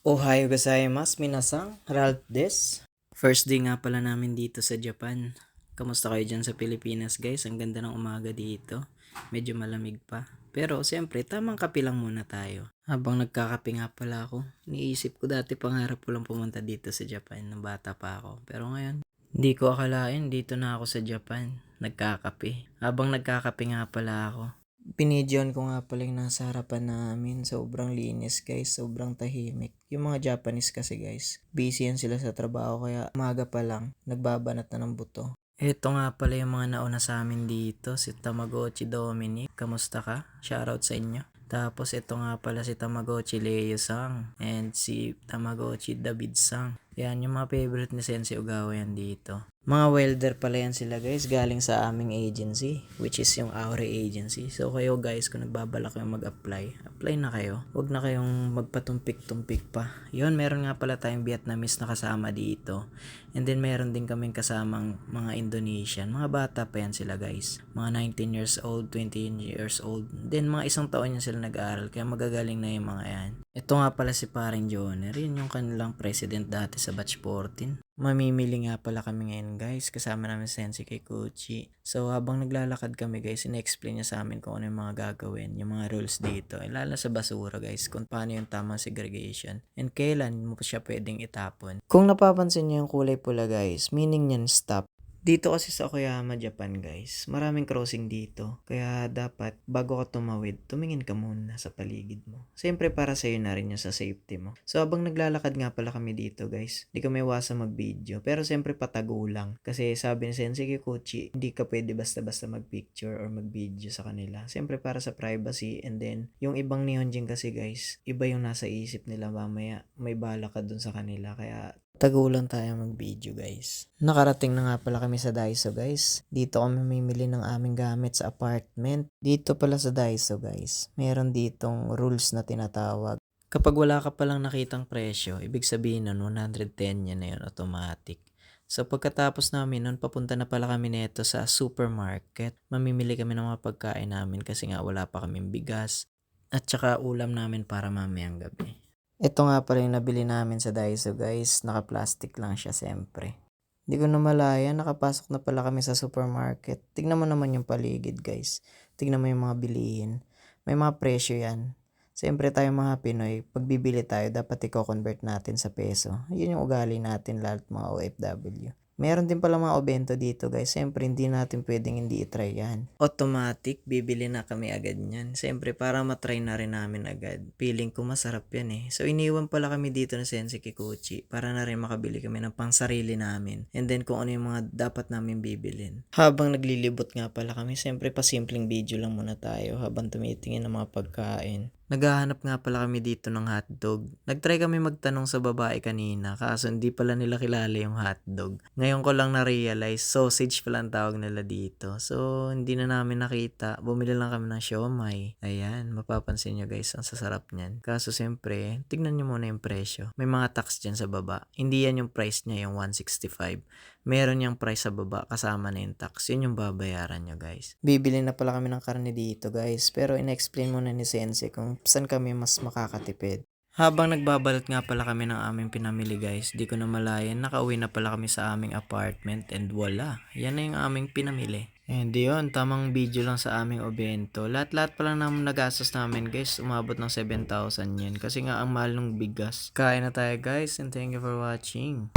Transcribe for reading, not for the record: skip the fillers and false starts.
Ohayo gozaimasu minasang, Ralph des. First day nga pala namin dito sa Japan. Kamusta kayo dyan sa Pilipinas guys? Ang ganda ng umaga dito. Medyo malamig pa. Pero siyempre, tamang kape lang muna tayo. Habang nagkakape nga pala ako, iniisip ko dati pangarap ko lang pumunta dito sa Japan nung bata pa ako. Pero ngayon, hindi ko akalain dito na ako sa Japan. Nagkakape. Habang nagkakape nga pala ako, binidyoan ko nga pala yung nasa harapan namin. Sobrang linis guys, sobrang tahimik. Yung mga Japanese kasi guys, busy yan sila sa trabaho kaya umaga pa lang, nagbabanat na ng buto. Ito nga pala yung mga nauna sa amin dito, si Tamagotchi Dominic. Kamusta ka? Shoutout sa inyo. Tapos ito nga pala si Tamagotchi Leo Sang and si Tamagotchi David Sang. Yan yung mga favorite ni Sensei Ogawa yan dito. Mga welder pala yan sila guys, galing sa aming agency, which is yung Aure Agency. So kayo guys, kung nagbabalak kayong mag-apply, apply na kayo. Huwag na kayong magpatumpik-tumpik pa. Yun, meron nga pala tayong Vietnamese na kasama dito. And then meron din kaming kasamang mga Indonesian. Mga bata pa yan sila guys. Mga 19 years old, 20 years old. Then mga isang taon yan sila nag-aaral, kaya magagaling na yung mga yan. Ito nga pala si paring Joner, yun yung kanilang president dati sa batch 14. Mamimili nga pala kami ngayon guys, kasama namin si Sensei Kikuchi. So habang naglalakad kami guys, ina-explain niya sa amin kung ano yung mga gagawin, yung mga rules dito. Lalo sa basura guys, kung paano yung tamang segregation and kailan mo pa siya pwedeng itapon. Kung napapansin niyo yung kulay pula guys, meaning niyan stop. Dito kasi sa Okayama, Japan guys, maraming crossing dito. Kaya dapat bago ka tumawid, tumingin ka muna sa paligid mo. Siyempre para sa'yo na rin yung sa safety mo. So habang naglalakad nga pala kami dito guys, hindi kami iwasan mag-video. Pero siyempre patago lang. Kasi sabi ni Sensei Kikuchi, hindi ka pwede basta-basta mag-picture or mag-video sa kanila. Siyempre para sa privacy, and then yung ibang Nihonjin kasi guys, iba yung nasa isip nila mamaya. May bala ka dun sa kanila. Kaya tago lang tayo mag-video guys. Nakarating na nga pala kami sa Daiso guys. Dito kami mamimili ng aming gamit sa apartment. Dito pala sa Daiso guys, meron ditong rules na tinatawag. Kapag wala ka palang nakitang presyo, ibig sabihin nun 110 yan na yun, automatic. So pagkatapos namin nun, papunta na pala kami neto sa supermarket. Mamimili kami ng mga pagkain namin kasi nga wala pa kaming bigas. At saka ulam namin para mamayang gabi. Ito nga pala yung nabili namin sa Daiso guys. Naka-plastic lang siya siyempre. Hindi ko na malaya, nakapasok na pala kami sa supermarket. Tignan mo naman yung paligid guys. Tignan mo yung mga bilihin. May mga presyo yan. Siyempre tayo mga Pinoy, pag bibili tayo, dapat i-convert natin sa peso. Yun yung ugali natin lahat mga OFW. Meron din pala mga obento dito guys. Siyempre hindi natin pwedeng hindi itry yan. Automatic, bibili na kami agad yan. Siyempre para matry na rin namin agad. Feeling ko masarap yan eh. So iniwan pala kami dito na Sensei Kikuchi para na rin makabili kami ng pangsarili namin. And then kung ano yung mga dapat namin bibilin. Habang naglilibot nga pala kami, siyempre pasimpleng video lang muna tayo habang tumitingin ng mga pagkain. Naghahanap nga pala kami dito ng hotdog. Nagtry kami magtanong sa babae kanina, kaso hindi pala nila kilala yung hotdog. Ngayon ko lang na-realize, sausage pala ang tawag nila dito. So, hindi na namin nakita. Bumili lang kami ng siomai. Ayan, mapapansin nyo guys, ang sasarap niyan. Kaso siyempre, tignan nyo muna yung presyo. May mga tax dyan sa baba. Hindi yan yung price niya, yung 165. Meron yung price sa baba, kasama na yung tax. Yun yung babayaran nyo guys. Bibili na pala kami ng karne dito guys. Pero in-explain muna ni Sensei kung saan kami mas makakatipid. Habang nagbabalot nga pala kami ng aming pinamili guys, di ko na malayan, nakauwi na pala kami sa aming apartment and wala. Yan na yung aming pinamili. And yun, tamang video lang sa aming obento. Lahat-lahat pala naman nagastos namin guys, umabot ng 7,000 yan. Kasi nga ang mahal ng bigas. Kain na tayo guys and thank you for watching.